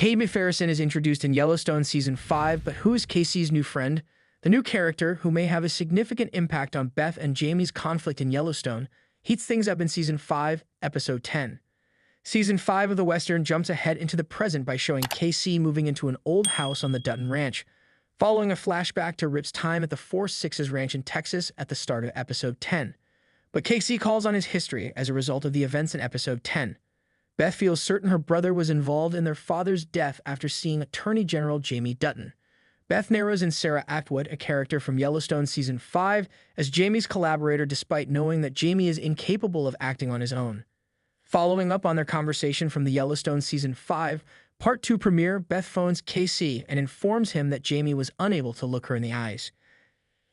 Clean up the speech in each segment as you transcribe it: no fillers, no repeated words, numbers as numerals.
Cade McPhereson is introduced in Yellowstone Season 5, but who is Kayce's new friend? The new character, who may have a significant impact on Beth and Jamie's conflict in Yellowstone, heats things up in Season 5, Episode 10. Season 5 of the Western jumps ahead into the present by showing Kayce moving into an old house on the Dutton Ranch, following a flashback to Rip's time at the Four Sixes Ranch in Texas at the start of Episode 10. But Kayce calls on his history as a result of the events in Episode 10. Beth feels certain her brother was involved in their father's death after seeing Attorney General Jamie Dutton. Beth narrows in Sarah Atwood, a character from Yellowstone Season 5, as Jamie's collaborator despite knowing that Jamie is incapable of acting on his own. Following up on their conversation from the Yellowstone Season 5, Part 2 premiere, Beth phones Kayce and informs him that Jamie was unable to look her in the eyes.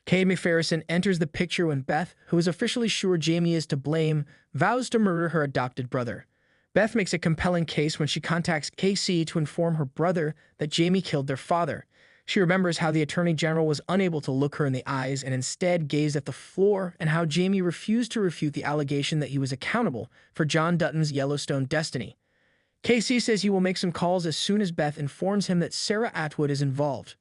Cade McPhereson enters the picture when Beth, who is officially sure Jamie is to blame, vows to murder her adopted brother. Beth makes a compelling case when she contacts Kayce to inform her brother that Jamie killed their father. She remembers how the Attorney General was unable to look her in the eyes and instead gazed at the floor, and how Jamie refused to refute the allegation that he was accountable for John Dutton's Yellowstone destiny. Kayce says he will make some calls as soon as Beth informs him that Sarah Atwood is involved.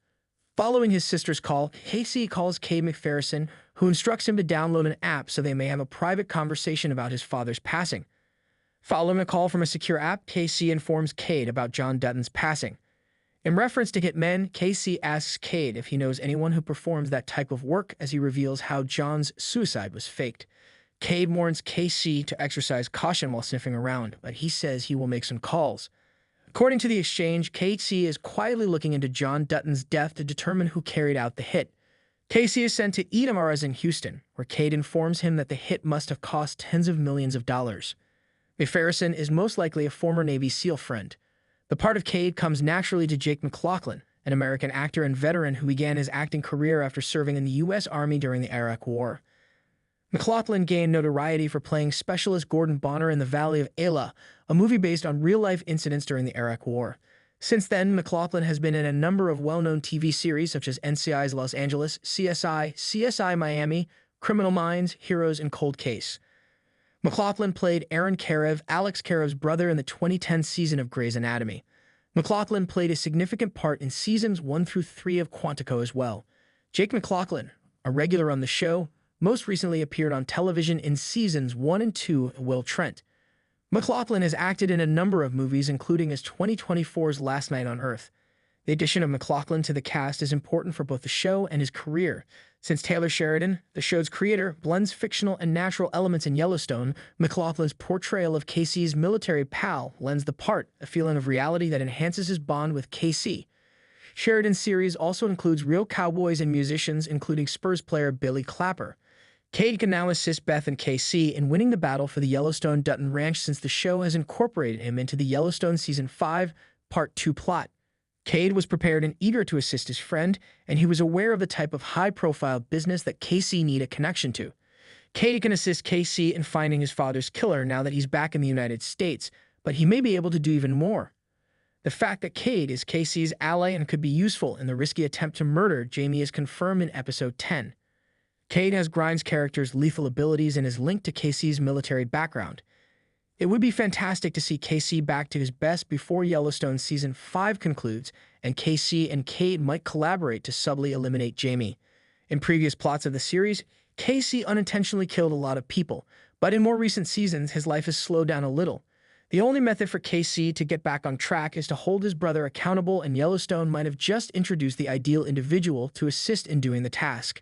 Following his sister's call, Kayce calls Cade McPhereson, who instructs him to download an app so they may have a private conversation about his father's passing. Following a call from a secure app, Kayce informs Cade about John Dutton's passing. In reference to hitmen, Kayce asks Cade if he knows anyone who performs that type of work, as he reveals how John's suicide was faked. Cade warns Kayce to exercise caution while sniffing around, but he says he will make some calls. According to the exchange, Kayce is quietly looking into John Dutton's death to determine who carried out the hit. Kayce is sent to Edamara's in Houston, where Cade informs him that the hit must have cost tens of millions of dollars. McPhereson is most likely a former Navy SEAL friend. The part of Cade comes naturally to Jake McLaughlin, an American actor and veteran who began his acting career after serving in the U.S. Army during the Iraq War. McLaughlin gained notoriety for playing Specialist Gordon Bonner in The Valley of Elah, a movie based on real-life incidents during the Iraq War. Since then, McLaughlin has been in a number of well-known TV series such as NCIS Los Angeles, CSI, CSI Miami, Criminal Minds, Heroes, and Cold Case. McLaughlin played Aaron Karev, Alex Karev's brother, in the 2010 season of Grey's Anatomy. McLaughlin played a significant part in seasons 1 through 3 of Quantico as well. Jake McLaughlin, a regular on the show, most recently appeared on television in seasons 1 and 2 of Will Trent. McLaughlin has acted in a number of movies, including his 2024's Last Night on Earth. The addition of McLaughlin to the cast is important for both the show and his career. Since Taylor Sheridan, the show's creator, blends fictional and natural elements in Yellowstone, McLaughlin's portrayal of Kayce's military pal lends the part a feeling of reality that enhances his bond with Kayce. Sheridan's series also includes real cowboys and musicians, including Spurs player Billy Clapper. Cade can now assist Beth and Kayce in winning the battle for the Yellowstone Dutton Ranch, since the show has incorporated him into the Yellowstone Season 5, Part 2 plot. Cade was prepared and eager to assist his friend, and he was aware of the type of high-profile business that Kayce need a connection to. Cade can assist Kayce in finding his father's killer now that he's back in the United States, but he may be able to do even more. The fact that Cade is Kayce's ally and could be useful in the risky attempt to murder Jamie is confirmed in Episode 10. Cade has Grimes' character's lethal abilities and is linked to Kayce's military background. It would be fantastic to see Kayce back to his best before Yellowstone Season 5 concludes, and Kayce and Cade might collaborate to subtly eliminate Jamie. In previous plots of the series, Kayce unintentionally killed a lot of people, but in more recent seasons, his life has slowed down a little. The only method for Kayce to get back on track is to hold his brother accountable, and Yellowstone might have just introduced the ideal individual to assist in doing the task.